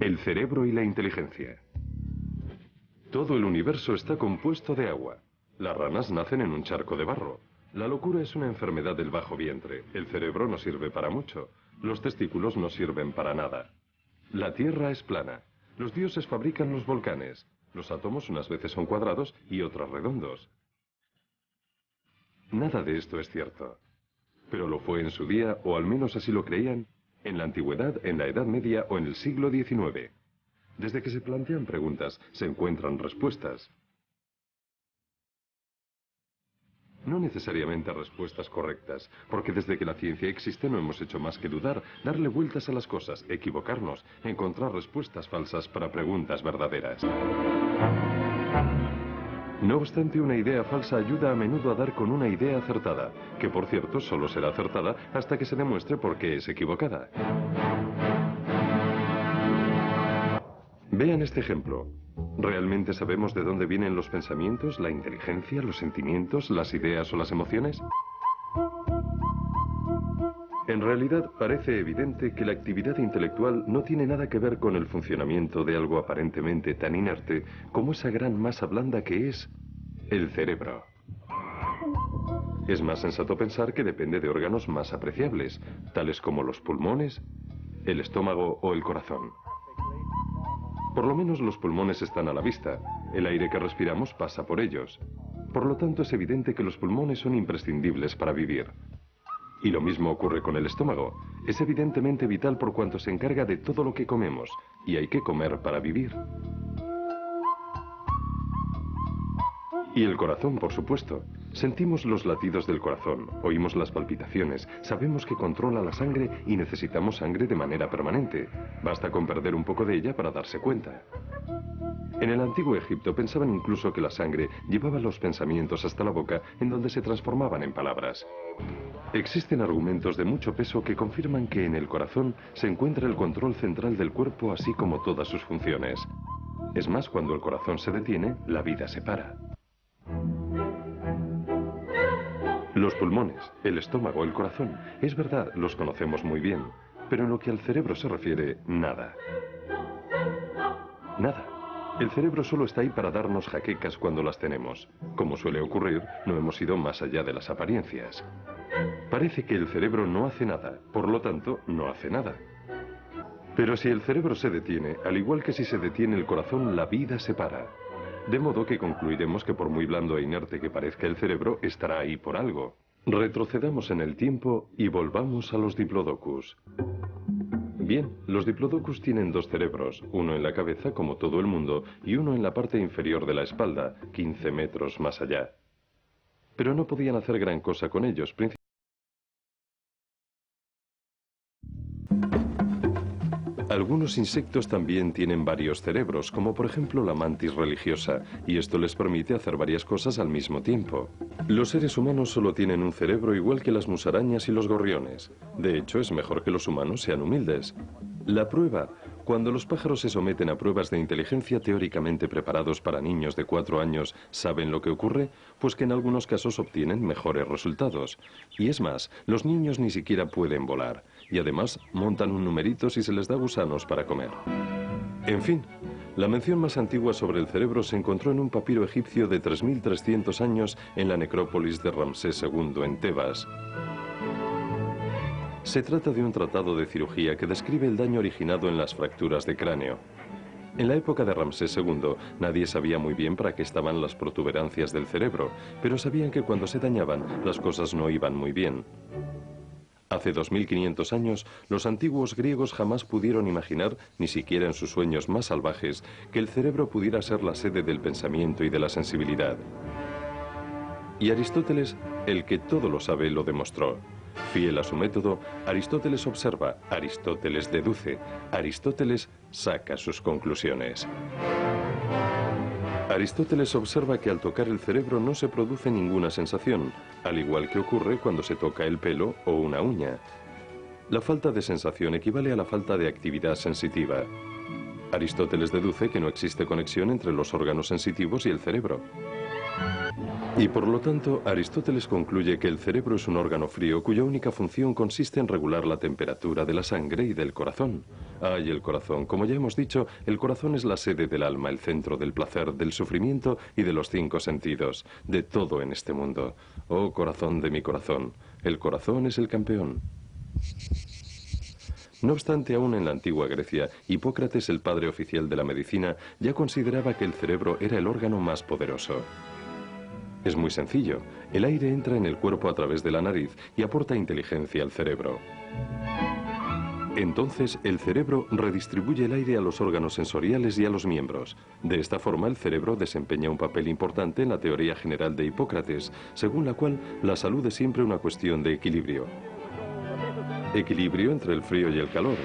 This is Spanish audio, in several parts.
El cerebro y la inteligencia. Todo el universo está compuesto de agua. Las ranas nacen en un charco de barro. La locura es una enfermedad del bajo vientre. El cerebro no sirve para mucho. Los testículos no sirven para nada. La Tierra es plana. Los dioses fabrican los volcanes. Los átomos unas veces son cuadrados y otras redondos. Nada de esto es cierto. Pero lo fue en su día, o al menos así lo creían, en la antigüedad, en la Edad Media o en el siglo XIX. Desde que se plantean preguntas, se encuentran respuestas. No necesariamente respuestas correctas, porque desde que la ciencia existe no hemos hecho más que dudar, darle vueltas a las cosas, equivocarnos, encontrar respuestas falsas para preguntas verdaderas. No obstante, una idea falsa ayuda a menudo a dar con una idea acertada, que por cierto solo será acertada hasta que se demuestre por qué es equivocada. Vean este ejemplo. ¿Realmente sabemos de dónde vienen los pensamientos, la inteligencia, los sentimientos, las ideas o las emociones? En realidad, parece evidente que la actividad intelectual no tiene nada que ver con el funcionamiento de algo aparentemente tan inerte como esa gran masa blanda que es el cerebro. Es más sensato pensar que depende de órganos más apreciables, tales como los pulmones, el estómago o el corazón. Por lo menos los pulmones están a la vista. El aire que respiramos pasa por ellos. Por lo tanto, es evidente que los pulmones son imprescindibles para vivir. Y lo mismo ocurre con el estómago. Es evidentemente vital por cuanto se encarga de todo lo que comemos, y hay que comer para vivir. Y el corazón, por supuesto. Sentimos los latidos del corazón, oímos las palpitaciones, sabemos que controla la sangre y necesitamos sangre de manera permanente. Basta con perder un poco de ella para darse cuenta. En el antiguo Egipto pensaban incluso que la sangre llevaba los pensamientos hasta la boca, en donde se transformaban en palabras. Existen argumentos de mucho peso que confirman que en el corazón se encuentra el control central del cuerpo, así como todas sus funciones. Es más, cuando el corazón se detiene, la vida se para. Los pulmones, el estómago, el corazón, es verdad, los conocemos muy bien, pero en lo que al cerebro se refiere, nada. Nada. El cerebro solo está ahí para darnos jaquecas cuando las tenemos. Como suele ocurrir, no hemos ido más allá de las apariencias. Parece que el cerebro no hace nada, por lo tanto, no hace nada. Pero si el cerebro se detiene, al igual que si se detiene el corazón, la vida se para. De modo que concluiremos que por muy blando e inerte que parezca el cerebro, estará ahí por algo. Retrocedamos en el tiempo y volvamos a los diplodocus. Bien, los diplodocus tienen dos cerebros, uno en la cabeza, como todo el mundo, y uno en la parte inferior de la espalda, 15 metros más allá. Pero no podían hacer gran cosa con ellos, Algunos insectos también tienen varios cerebros, como por ejemplo la mantis religiosa, y esto les permite hacer varias cosas al mismo tiempo. Los seres humanos solo tienen un cerebro igual que las musarañas y los gorriones. De hecho, es mejor que los humanos sean humildes. La prueba, cuando los pájaros se someten a pruebas de inteligencia teóricamente preparados para niños de 4 años, ¿saben lo que ocurre? Pues que en algunos casos obtienen mejores resultados. Y es más, los niños ni siquiera pueden volar. Y además montan un numerito si se les da gusanos para comer. En fin, la mención más antigua sobre el cerebro se encontró en un papiro egipcio de 3300 años en la necrópolis de Ramsés II en Tebas. Se trata de un tratado de cirugía que describe el daño originado en las fracturas de cráneo. En la época de Ramsés II, nadie sabía muy bien para qué estaban las protuberancias del cerebro, pero sabían que cuando se dañaban, las cosas no iban muy bien. Hace 2500 años, los antiguos griegos jamás pudieron imaginar, ni siquiera en sus sueños más salvajes, que el cerebro pudiera ser la sede del pensamiento y de la sensibilidad. Y Aristóteles, el que todo lo sabe, lo demostró. Fiel a su método, Aristóteles observa, Aristóteles deduce, Aristóteles saca sus conclusiones. Aristóteles observa que al tocar el cerebro no se produce ninguna sensación, al igual que ocurre cuando se toca el pelo o una uña. La falta de sensación equivale a la falta de actividad sensitiva. Aristóteles deduce que no existe conexión entre los órganos sensitivos y el cerebro. Y por lo tanto, Aristóteles concluye que el cerebro es un órgano frío cuya única función consiste en regular la temperatura de la sangre y del corazón. Y el corazón. Como ya hemos dicho, el corazón es la sede del alma, el centro del placer, del sufrimiento y de los 5 sentidos, de todo en este mundo. Oh, corazón de mi corazón, el corazón es el campeón. No obstante, aún en la antigua Grecia, Hipócrates, el padre oficial de la medicina, ya consideraba que el cerebro era el órgano más poderoso. Es muy sencillo. El aire entra en el cuerpo a través de la nariz y aporta inteligencia al cerebro. Entonces, el cerebro redistribuye el aire a los órganos sensoriales y a los miembros. De esta forma, el cerebro desempeña un papel importante en la teoría general de Hipócrates, según la cual la salud es siempre una cuestión de equilibrio. Equilibrio entre el frío y el calor.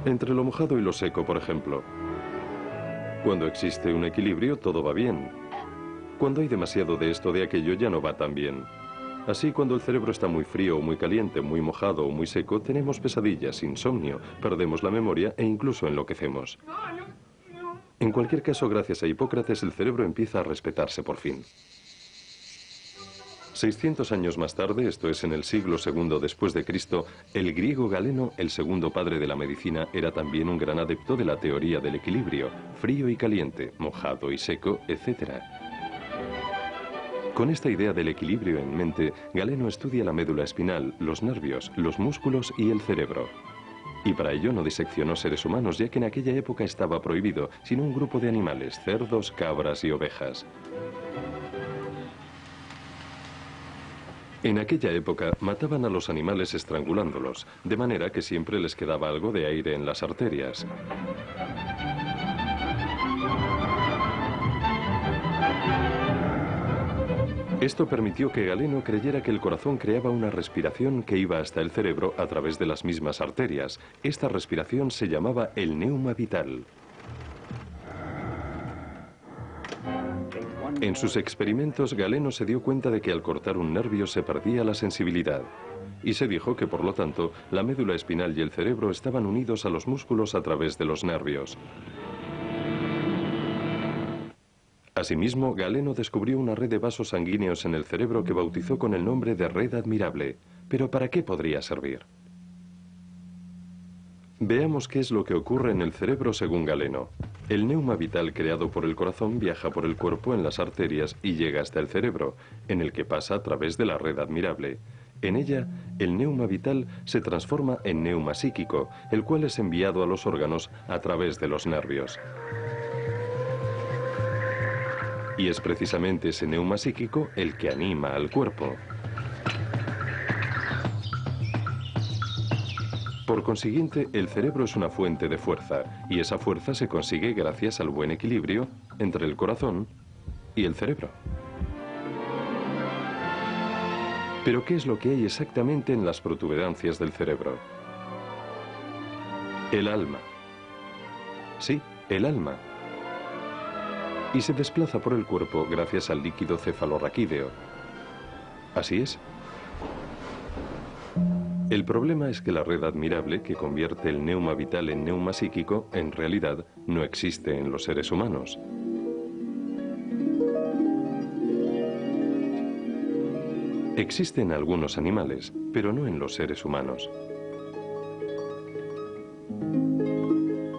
Entre lo mojado y lo seco, por ejemplo. Cuando existe un equilibrio, todo va bien. Cuando hay demasiado de esto o de aquello, ya no va tan bien. Así, cuando el cerebro está muy frío o muy caliente, muy mojado o muy seco, tenemos pesadillas, insomnio, perdemos la memoria e incluso enloquecemos. En cualquier caso, gracias a Hipócrates, el cerebro empieza a respetarse por fin. 600 años más tarde, esto es en el siglo II después de Cristo, el griego Galeno, el segundo padre de la medicina, era también un gran adepto de la teoría del equilibrio, frío y caliente, mojado y seco, etc. Con esta idea del equilibrio en mente, Galeno estudia la médula espinal, los nervios, los músculos y el cerebro. Y para ello no diseccionó seres humanos, ya que en aquella época estaba prohibido, sino un grupo de animales, cerdos, cabras y ovejas. En aquella época mataban a los animales estrangulándolos, de manera que siempre les quedaba algo de aire en las arterias. Esto permitió que Galeno creyera que el corazón creaba una respiración que iba hasta el cerebro a través de las mismas arterias. Esta respiración se llamaba el neuma vital. En sus experimentos, Galeno se dio cuenta de que al cortar un nervio se perdía la sensibilidad. Y se dijo que, por lo tanto, la médula espinal y el cerebro estaban unidos a los músculos a través de los nervios. Asimismo, Galeno descubrió una red de vasos sanguíneos en el cerebro que bautizó con el nombre de red admirable. ¿Pero para qué podría servir? Veamos qué es lo que ocurre en el cerebro según Galeno. El neuma vital creado por el corazón viaja por el cuerpo en las arterias y llega hasta el cerebro, en el que pasa a través de la red admirable. En ella, el neuma vital se transforma en neuma psíquico, el cual es enviado a los órganos a través de los nervios. Y es precisamente ese neuma psíquico el que anima al cuerpo. Por consiguiente, el cerebro es una fuente de fuerza, y esa fuerza se consigue gracias al buen equilibrio entre el corazón y el cerebro. Pero ¿qué es lo que hay exactamente en las protuberancias del cerebro? El alma. Sí, el alma. Y se desplaza por el cuerpo gracias al líquido cefalorraquídeo. Así es. El problema es que la red admirable que convierte el neuma vital en neuma psíquico, en realidad, no existe en los seres humanos. Existe en algunos animales, pero no en los seres humanos.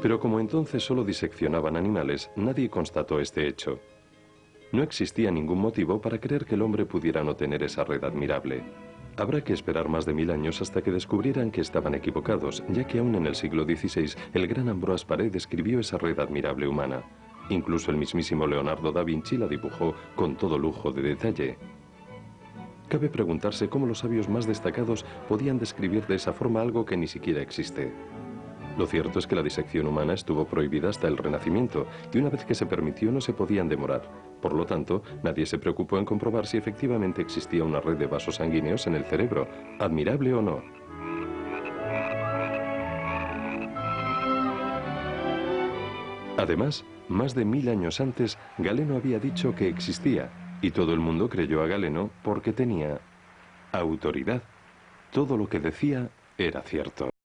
Pero como entonces solo diseccionaban animales, nadie constató este hecho. No existía ningún motivo para creer que el hombre pudiera no tener esa red admirable. Habrá que esperar más de 1000 años hasta que descubrieran que estaban equivocados, ya que aún en el siglo XVI el gran Ambroise Paré describió esa red admirable humana. Incluso el mismísimo Leonardo da Vinci la dibujó con todo lujo de detalle. Cabe preguntarse cómo los sabios más destacados podían describir de esa forma algo que ni siquiera existe. Lo cierto es que la disección humana estuvo prohibida hasta el Renacimiento, y una vez que se permitió no se podían demorar. Por lo tanto, nadie se preocupó en comprobar si efectivamente existía una red de vasos sanguíneos en el cerebro, admirable o no. Además, más de 1000 años antes, Galeno había dicho que existía, y todo el mundo creyó a Galeno porque tenía autoridad. Todo lo que decía era cierto.